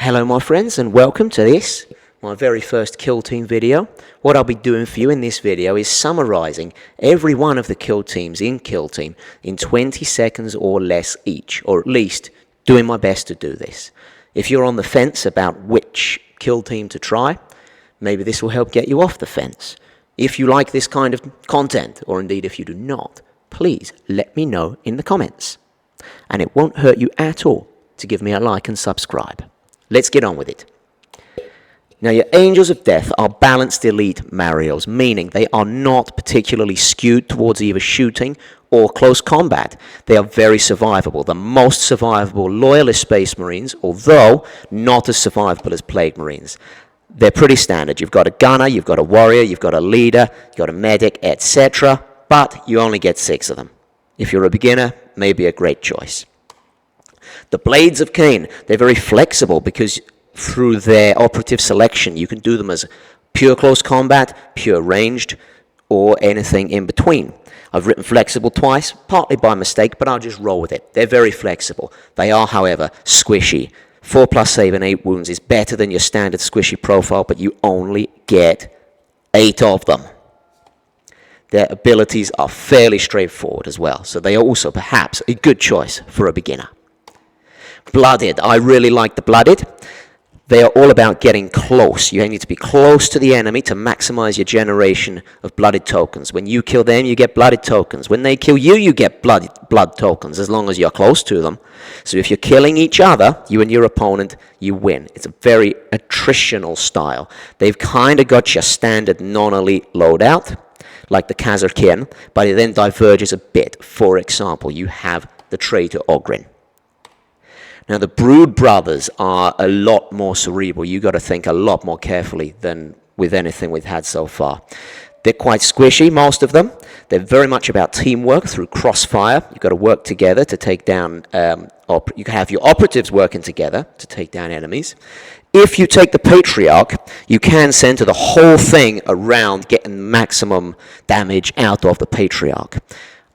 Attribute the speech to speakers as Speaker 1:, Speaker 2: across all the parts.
Speaker 1: Hello my friends, and welcome to this, my very first kill team video. What I'll be doing for you in this video is summarizing every one of the kill teams in Kill Team in 20 seconds or less each, or at least doing my best to do this. If you're on the fence about which kill team to try, maybe this will help get you off the fence. If you like this kind of content, or indeed if you do not, please let me know in the comments. And it won't hurt you at all to give me a like and subscribe. Let's get on with it. Now, your Angels of Death are balanced elite Marios, meaning they are not particularly skewed towards either shooting or close combat. They are very survivable, the most survivable loyalist Space Marines, although not as survivable as Plague Marines. They're pretty standard. You've got a gunner, you've got a warrior, you've got a leader, you've got a medic, etc., but you only get 6 of them. If you're a beginner, maybe a great choice. The Blades of Cain, they're very flexible because through their operative selection, you can do them as pure close combat, pure ranged, or anything in between. I've written flexible twice, partly by mistake, but I'll just roll with it. They're very flexible. They are, however, squishy. 4+ save and 8 wounds is better than your standard squishy profile, but you only get 8 of them. Their abilities are fairly straightforward as well, so they are also perhaps a good choice for a beginner. Blooded. I really like the Blooded. They are all about getting close. You need to be close to the enemy to maximize your generation of Blooded tokens. When you kill them, you get Blooded tokens. When they kill you, you get blood tokens, as long as you're close to them. So if you're killing each other, you and your opponent, you win. It's a very attritional style. They've kind of got your standard non-elite loadout, like the Kazarkin, but it then diverges a bit. For example, you have the Traitor Ogryn. Now, the Brood Brothers are a lot more cerebral. You've got to think a lot more carefully than with anything we've had so far. They're quite squishy, most of them. They're very much about teamwork through crossfire. You've got to work together to take down, you can have your operatives working together to take down enemies. If you take the Patriarch, you can center the whole thing around getting maximum damage out of the Patriarch.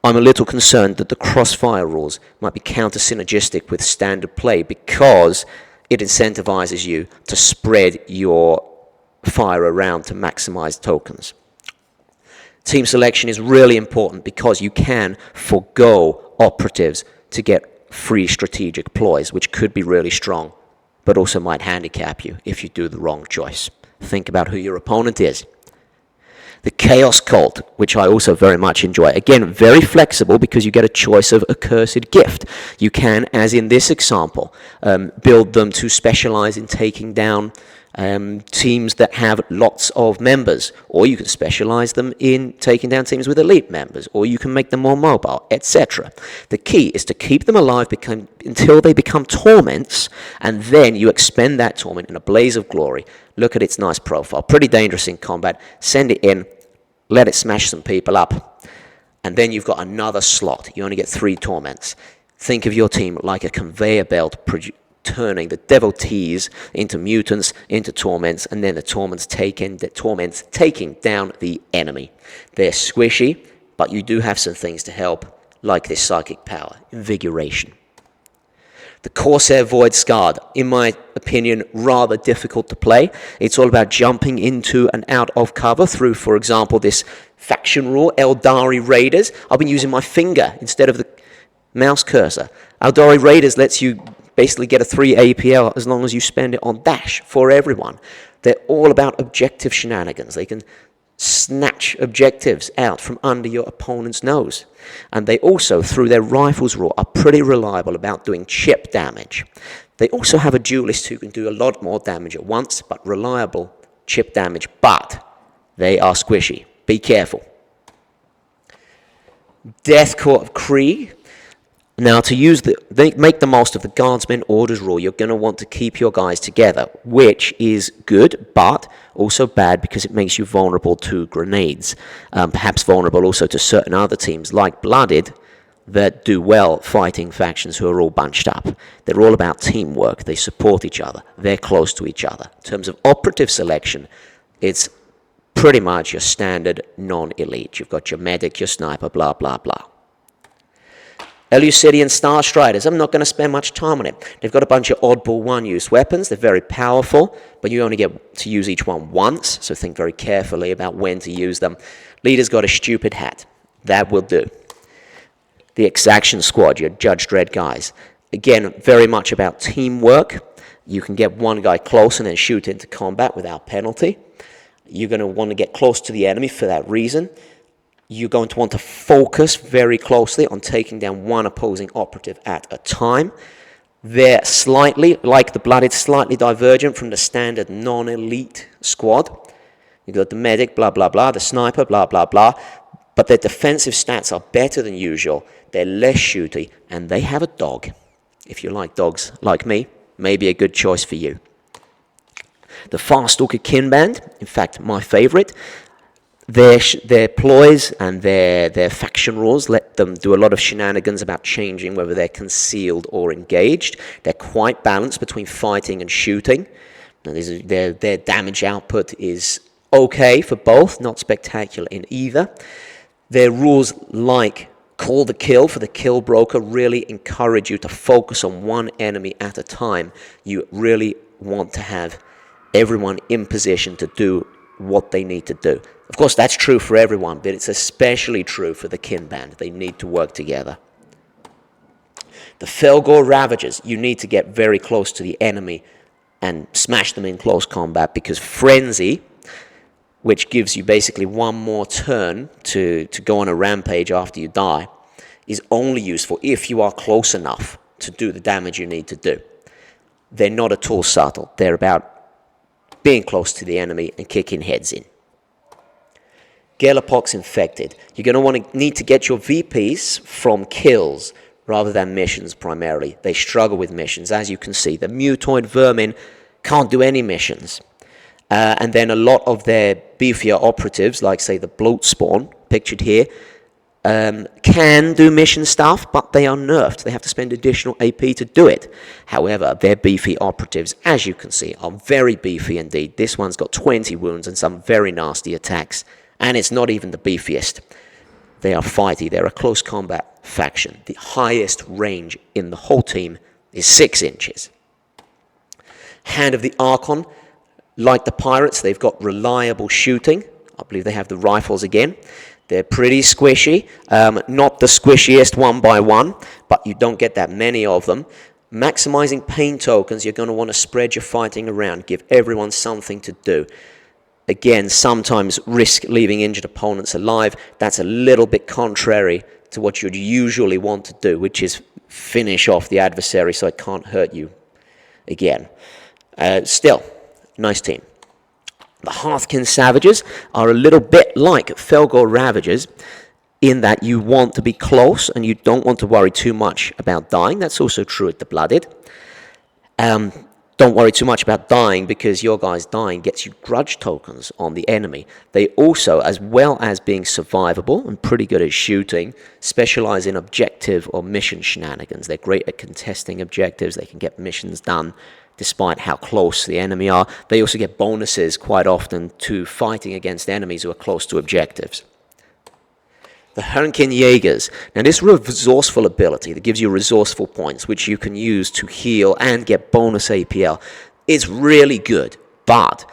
Speaker 1: I'm a little concerned that the crossfire rules might be counter-synergistic with standard play because it incentivizes you to spread your fire around to maximize tokens. Team selection is really important because you can forgo operatives to get free strategic ploys, which could be really strong, but also might handicap you if you do the wrong choice. Think about who your opponent is. The Chaos Cult, which I also very much enjoy. Again, very flexible because you get a choice of accursed gift. You can, as in this example, build them to specialize in taking down teams that have lots of members, or you can specialize them in taking down teams with elite members, or you can make them more mobile, etc. The key is to keep them alive until they become torments, and then you expend that torment in a blaze of glory. Look at its nice profile. Pretty dangerous in combat. Send it in, let it smash some people up, and then you've got another slot. You only get 3 torments. Think of your team like a conveyor belt turning the devotees into mutants, into torments, and then the torments taking down the enemy. They're squishy, but you do have some things to help, like this psychic power, invigoration. The Corsair Void Scarred, in my opinion, rather difficult to play. It's all about jumping into and out of cover through, for example, this faction rule, Eldari Raiders. I've been using my finger instead of the mouse cursor. Eldari Raiders lets you basically get a 3 APL as long as you spend it on dash for everyone. They're all about objective shenanigans. They can snatch objectives out from under your opponent's nose. And they also, through their rifles rule, are pretty reliable about doing chip damage. They also have a duelist who can do a lot more damage at once, but reliable chip damage, but they are squishy. Be careful. Death Court of Krieg. Now, to make the most of the Guardsmen Orders rule, you're going to want to keep your guys together, which is good, but also bad because it makes you vulnerable to grenades. Perhaps vulnerable also to certain other teams, like Blooded, that do well fighting factions who are all bunched up. They're all about teamwork. They support each other. They're close to each other. In terms of operative selection, it's pretty much your standard non-elite. You've got your medic, your sniper, blah, blah, blah. Eleusidian Star Striders, I'm not going to spend much time on it. They've got a bunch of oddball one-use weapons. They're very powerful, but you only get to use each one once, so think very carefully about when to use them. Leader's got a stupid hat. That will do. The Exaction Squad, your Judge Dredd guys. Again, very much about teamwork. You can get one guy close and then shoot into combat without penalty. You're going to want to get close to the enemy for that reason. You're going to want to focus very closely on taking down one opposing operative at a time. They're slightly, like the Blooded, slightly divergent from the standard non-elite squad. You've got the medic, blah, blah, blah, the sniper, blah, blah, blah. But their defensive stats are better than usual. They're less shooty, and they have a dog. If you like dogs like me, maybe a good choice for you. The Farstalker Kin Band, in fact, my favorite. Their ploys and their faction rules let them do a lot of shenanigans about changing whether they're concealed or engaged. They're quite balanced between fighting and shooting. Now, their damage output is okay for both, not spectacular in either. Their rules like Call the Kill for the Kill Broker really encourage you to focus on one enemy at a time. You really want to have everyone in position to do what they need to do. Of course, that's true for everyone, but it's especially true for the Kin Band. They need to work together. The Felgor Ravagers, you need to get very close to the enemy and smash them in close combat, because Frenzy, which gives you basically one more turn to go on a rampage after you die, is only useful if you are close enough to do the damage you need to do. They're not at all subtle. They're about being close to the enemy and kicking heads in. Gelapox Infected. You're going to need to get your VPs from kills rather than missions primarily. They struggle with missions. As you can see, the mutoid vermin can't do any missions. And then a lot of their beefier operatives, like say the Bloat Spawn, pictured here, can do mission stuff, but they are nerfed. They have to spend additional AP to do it. However, their beefy operatives, as you can see, are very beefy indeed. This one's got 20 wounds and some very nasty attacks. And it's not even the beefiest. They are fighty. They're a close combat faction. The highest range in the whole team is 6 inches. Hand of the Archon. Like the pirates, they've got reliable shooting. I believe they have the rifles again. They're pretty squishy. Not the squishiest one by one, but you don't get that many of them. Maximizing pain tokens, you're going to want to spread your fighting around. Give everyone something to do. Again, sometimes risk leaving injured opponents alive. That's a little bit contrary to what you'd usually want to do, which is finish off the adversary so it can't hurt you again. Still, nice team. The Hearthkin Savages are a little bit like Felgor Ravagers in that you want to be close and you don't want to worry too much about dying. That's also true at the Blooded. Don't worry too much about dying, because your guys dying gets you grudge tokens on the enemy. They also, as well as being survivable and pretty good at shooting, specialize in objective or mission shenanigans. They're great at contesting objectives. They can get missions done despite how close the enemy are. They also get bonuses quite often to fighting against enemies who are close to objectives. The Hernkin Jaegers. Now, this resourceful ability that gives you resourceful points, which you can use to heal and get bonus APL, is really good, but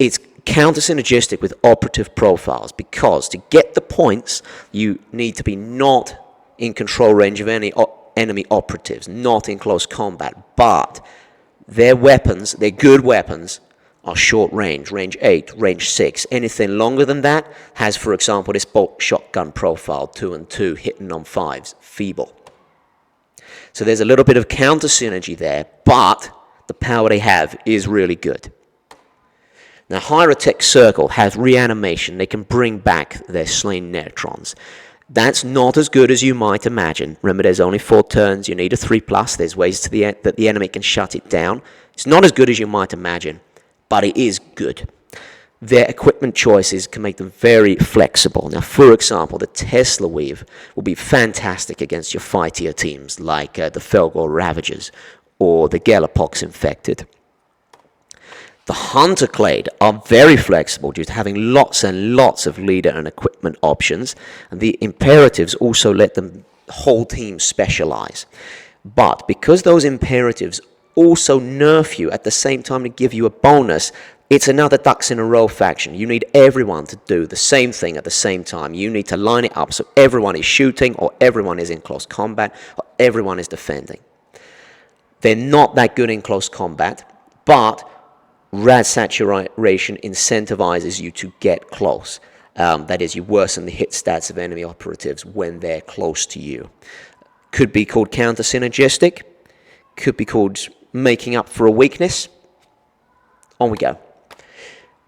Speaker 1: it's counter-synergistic with operative profiles, because to get the points, you need to be not in control range of any enemy operatives, not in close combat, but their weapons, their good weapons, are short range, range 8, range 6. Anything longer than that has, for example, this bolt shotgun profile, 2 and 2, hitting on 5s, feeble. So there's a little bit of counter synergy there, but the power they have is really good. Now, Hierotech Circle has reanimation. They can bring back their slain neutrons. That's not as good as you might imagine. Remember, there's only 4 turns. You need a 3+. There's ways that the enemy can shut it down. It's not as good as you might imagine, but it is good. Their equipment choices can make them very flexible. Now, for example, the Tesla Weave will be fantastic against your fightier teams like the Felgor Ravagers or the Gelapox Infected. The Hunter Clade are very flexible due to having lots and lots of leader and equipment options, and the imperatives also let them whole team specialize. But because those imperatives also nerf you at the same time to give you a bonus, it's another ducks in a row faction. You need everyone to do the same thing at the same time. You need to line it up so everyone is shooting, or everyone is in close combat, or everyone is defending. They're not that good in close combat, but rad saturation incentivizes you to get close. That is, you worsen the hit stats of enemy operatives when they're close to you. Could be called counter-synergistic. Could be called making up for a weakness. On we go.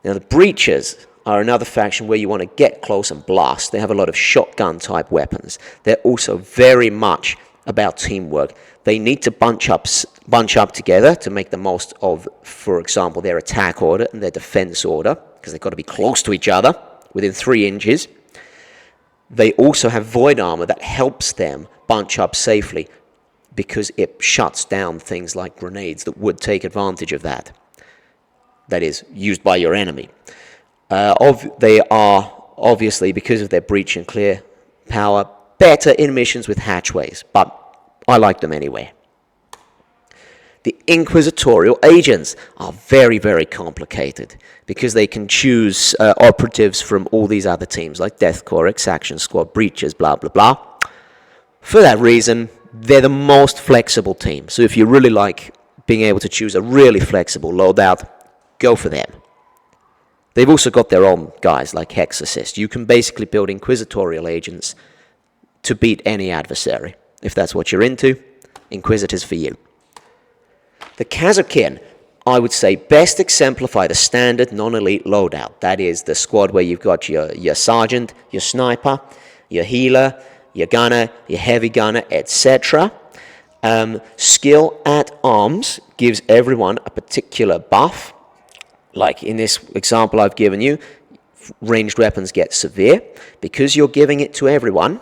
Speaker 1: Now, the Breachers are another faction where you want to get close and blast. They have a lot of shotgun-type weapons. They're also very much about teamwork. They need to bunch up together to make the most of, for example, their attack order and their defense order, because they've got to be close to each other, within 3 inches. They also have void armor that helps them bunch up safely, because it shuts down things like grenades that would take advantage of that. That is, used by your enemy. They are, obviously, because of their breach and clear power, better in missions with hatchways, but I like them anyway. The Inquisitorial agents are very, very complicated, because they can choose operatives from all these other teams, like Death Corps, Exaction Squad, Breachers, blah, blah, blah. For that reason, they're the most flexible team. So if you really like being able to choose a really flexible loadout, go for them. They've also got their own guys like Hex Assist. You can basically build Inquisitorial agents to beat any adversary. If that's what you're into, Inquisitors for you. The Kazakin, I would say, best exemplify the standard non-elite loadout. That is the squad where you've got your sergeant, your sniper, your healer, your gunner, your heavy gunner, etc. Skill at arms gives everyone a particular buff. Like in this example I've given you, ranged weapons get severe. Because you're giving it to everyone,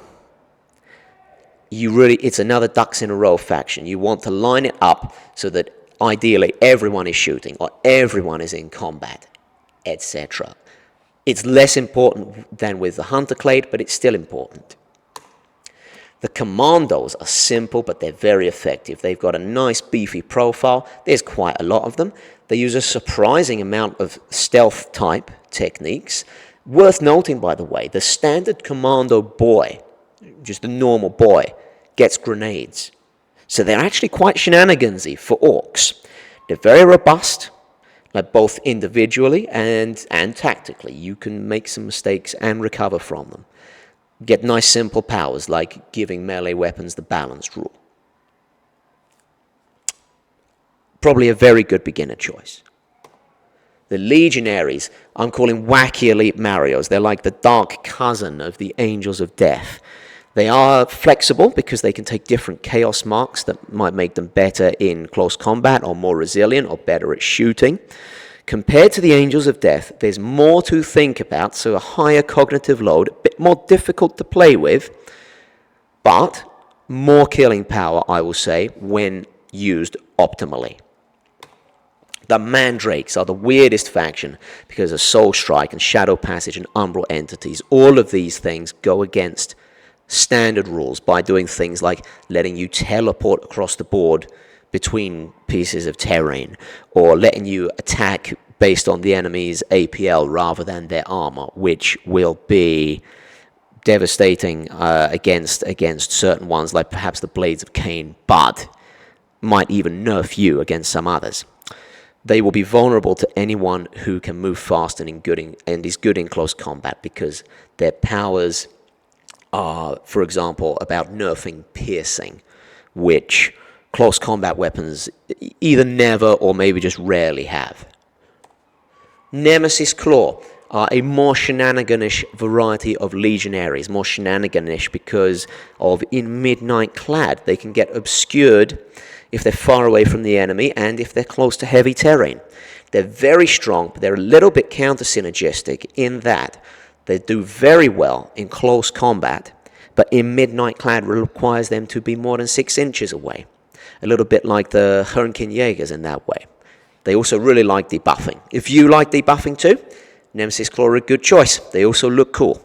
Speaker 1: it's another ducks in a row faction. You want to line it up so that ideally everyone is shooting or everyone is in combat, etc. It's less important than with the Hunter Clade, but it's still important. The Commandos are simple, but they're very effective. They've got a nice beefy profile. There's quite a lot of them. They use a surprising amount of stealth type techniques. Worth noting, by the way, the standard Commando boy, just a normal boy, gets grenades. So they're actually quite shenanigansy for orcs. They're very robust, like both individually and tactically. You can make some mistakes and recover from them. Get nice simple powers like giving melee weapons the balanced rule. Probably a very good beginner choice. The Legionaries, I'm calling wacky elite Marios. They're like the dark cousin of the Angels of Death. They are flexible because they can take different chaos marks that might make them better in close combat or more resilient or better at shooting. Compared to the Angels of Death, there's more to think about, so a higher cognitive load, a bit more difficult to play with, but more killing power, I will say, when used optimally. The Mandrakes are the weirdest faction because of Soul Strike and Shadow Passage and Umbral Entities. All of these things go against standard rules by doing things like letting you teleport across the board between pieces of terrain, or letting you attack based on the enemy's APL rather than their armor, which will be devastating against certain ones, like perhaps the Blades of Cain, but might even nerf you against some others. They will be vulnerable to anyone who can move fast and is good in close combat, because their powers are, for example, about nerfing piercing, which close combat weapons either never or maybe just rarely have. Nemesis Claw are a more shenaniganish variety of legionaries, more shenaniganish because of in Midnight Clad. They can get obscured if they're far away from the enemy and if they're close to heavy terrain. They're very strong, but they're a little bit counter-synergistic in that they do very well in close combat, but in Midnight Clad requires them to be more than 6 inches away. A little bit like the Hernkin Jaegers in that way. They also really like debuffing. If you like debuffing too, Nemesis Claw are a good choice. They also look cool.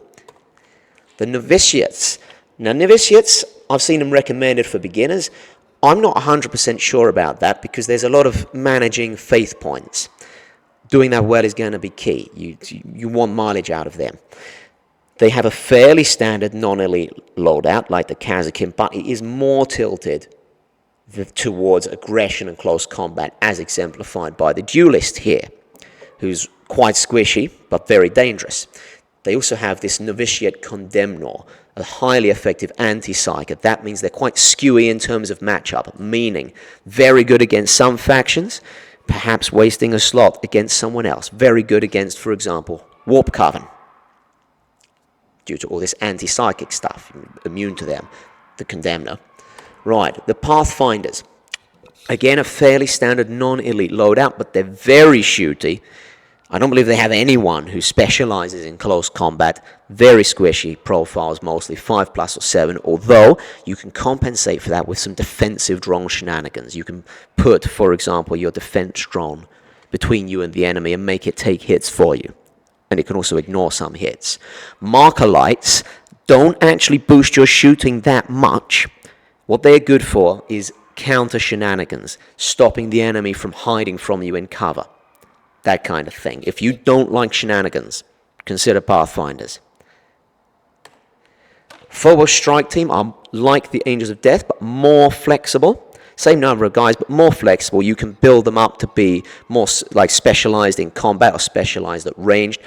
Speaker 1: The Novitiates. Now, Novitiates I've seen them recommended for beginners. I'm not 100% sure about that because there's a lot of managing faith points. Doing that well is going to be key. You want mileage out of them. They have a fairly standard non-elite loadout like the Kazakin, but it is more tilted towards aggression and close combat, as exemplified by the duelist here, who's quite squishy but very dangerous. They also have this Novitiate Condemnor, a highly effective anti-psyker. That means they're quite skewy in terms of matchup, meaning very good against some factions, perhaps wasting a slot against someone else. Very good against, for example, Warp Coven, due to all this anti-psychic stuff, immune to them, the Condemnor. Right, the Pathfinders. Again, a fairly standard non-elite loadout, but they're very shooty. I don't believe they have anyone who specializes in close combat. Very squishy profiles, mostly 5+ or 7, although you can compensate for that with some defensive drone shenanigans. You can put, for example, your defense drone between you and the enemy and make it take hits for you. And it can also ignore some hits. Marker lights don't actually boost your shooting that much. What they're good for is counter shenanigans, stopping the enemy from hiding from you in cover. That kind of thing. If you don't like shenanigans, consider Pathfinders. Phobos Strike Team are like the Angels of Death, but more flexible. Same number of guys, but more flexible. You can build them up to be more like specialized in combat or specialized at ranged.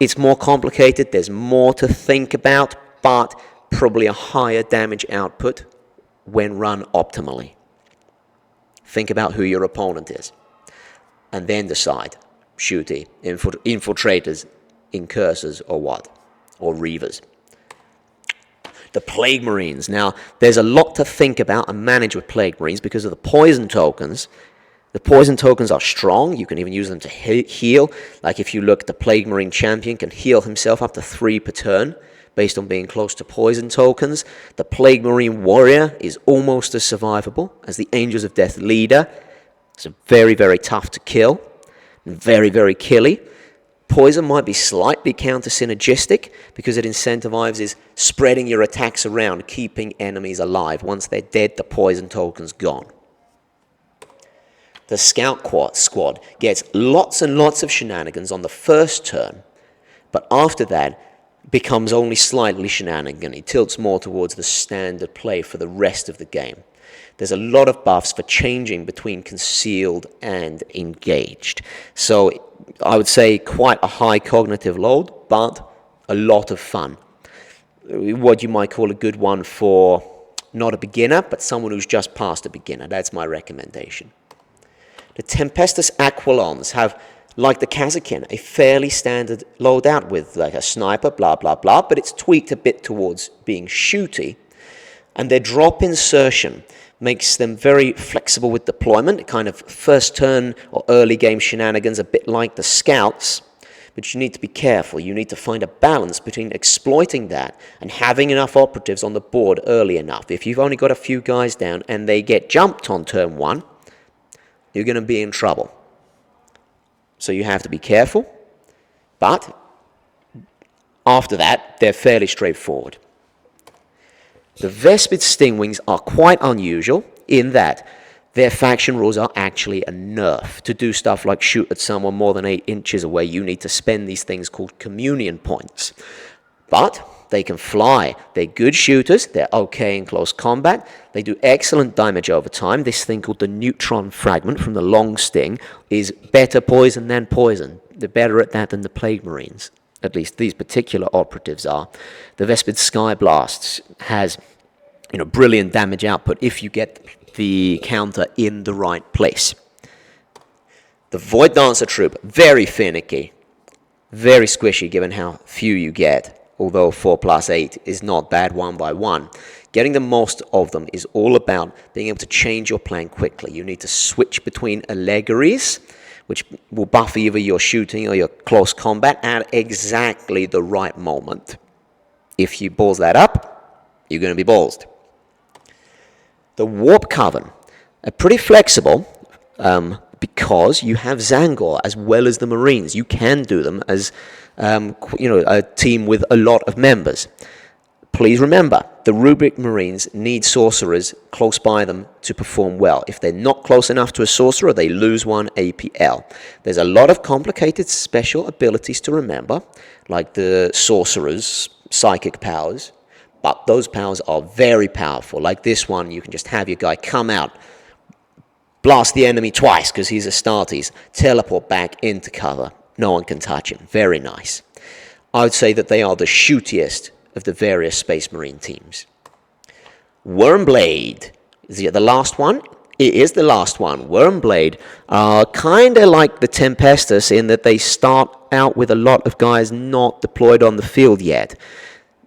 Speaker 1: It's more complicated. There's more to think about, but probably a higher damage output when run optimally. Think about who your opponent is, and then decide, shooty, infiltrators, incursors, or what, or reavers. The Plague Marines. Now, there's a lot to think about and manage with Plague Marines because of the poison tokens. The poison tokens are strong. You can even use them to heal. Like if you look, the Plague Marine champion can heal himself up to 3 per turn, based on being close to poison tokens. The Plague Marine Warrior is almost as survivable as the Angels of Death leader. It's very, very tough to kill, and very, very killy. Poison might be slightly counter-synergistic because it incentivizes spreading your attacks around, keeping enemies alive. Once they're dead, the poison token's gone. The Scout Squad gets lots and lots of shenanigans on the first turn, but after that, becomes only slightly shenanigan. It tilts more towards the standard play for the rest of the game. There's a lot of buffs for changing between concealed and engaged. So I would say quite a high cognitive load, but a lot of fun. What you might call a good one for not a beginner, but someone who's just past a beginner. That's my recommendation. The Tempestus Aquilons have, like the Kazakin, a fairly standard loadout with like a sniper, blah, blah, blah, but it's tweaked a bit towards being shooty. And their drop insertion makes them very flexible with deployment, kind of first turn or early game shenanigans, a bit like the Scouts. But you need to be careful. You need to find a balance between exploiting that and having enough operatives on the board early enough. If you've only got a few guys down and they get jumped on turn 1, you're going to be in trouble. So you have to be careful, but after that, they're fairly straightforward. The Vespid Stingwings are quite unusual in that their faction rules are actually a nerf. To do stuff like shoot at someone more than 8 inches away, you need to spend these things called communion points. But they can fly. They're good shooters. They're okay in close combat. They do excellent damage over time. This thing called the neutron fragment from the long sting is better poison than poison. They're better at that than the Plague Marines. At least these particular operatives are. The Vespid Sky Blasts has, brilliant damage output if you get the counter in the right place. The Void Dancer Troop, very finicky, very squishy given how few you get. Although 4+8 is not bad 1 by 1. Getting the most of them is all about being able to change your plan quickly. You need to switch between allegories, which will buff either your shooting or your close combat at exactly the right moment. If you balls that up, you're going to be ballsed. The Warp Coven are pretty flexible because you have Zangor as well as the Marines. You can do them as a team with a lot of members. Please remember, the rubric marines need sorcerers close by them to perform well. If they're not close enough to a sorcerer, they lose 1 APL. There's a lot of complicated special abilities to remember, like the sorcerer's psychic powers, but those powers are very powerful. Like this one, you can just have your guy come out, blast the enemy twice because he's Astartes, teleport back into cover. No one can touch him. Very nice. I would say that they are the shootiest of the various Space Marine teams. Wormblade. Is it the last one? It is the last one. Wormblade are kind of like the Tempestus in that they start out with a lot of guys not deployed on the field yet.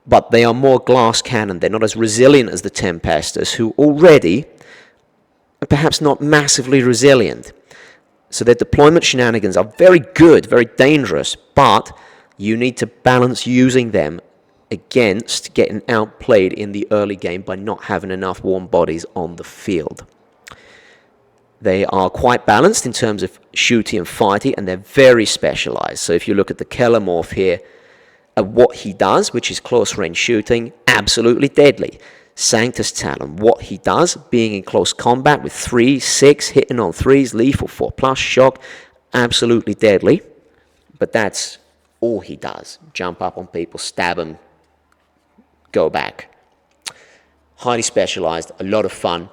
Speaker 1: But they are more glass cannon. They're not as resilient as the Tempestus, who already are perhaps not massively resilient. So their deployment shenanigans are very good, very dangerous, but you need to balance using them against getting outplayed in the early game by not having enough warm bodies on the field. They are quite balanced in terms of shooty and fighty, and they're very specialized. So if you look at the Kellamorph here, what he does, which is close range shooting, absolutely deadly. Sanctus Talon, what he does, being in close combat with 3, 6, hitting on 3s, lethal 4+, shock, absolutely deadly. But that's all he does. Jump up on people, stab them, go back. Highly specialized, a lot of fun,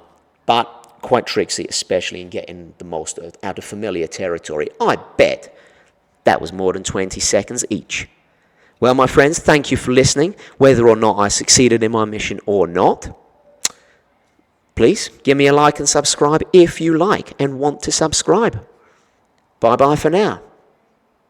Speaker 1: but quite tricksy, especially in getting the most out of familiar territory. I bet that was more than 20 seconds each. Well, my friends, thank you for listening. Whether or not I succeeded in my mission or not, please give me a like and subscribe if you like and want to subscribe. Bye-bye for now.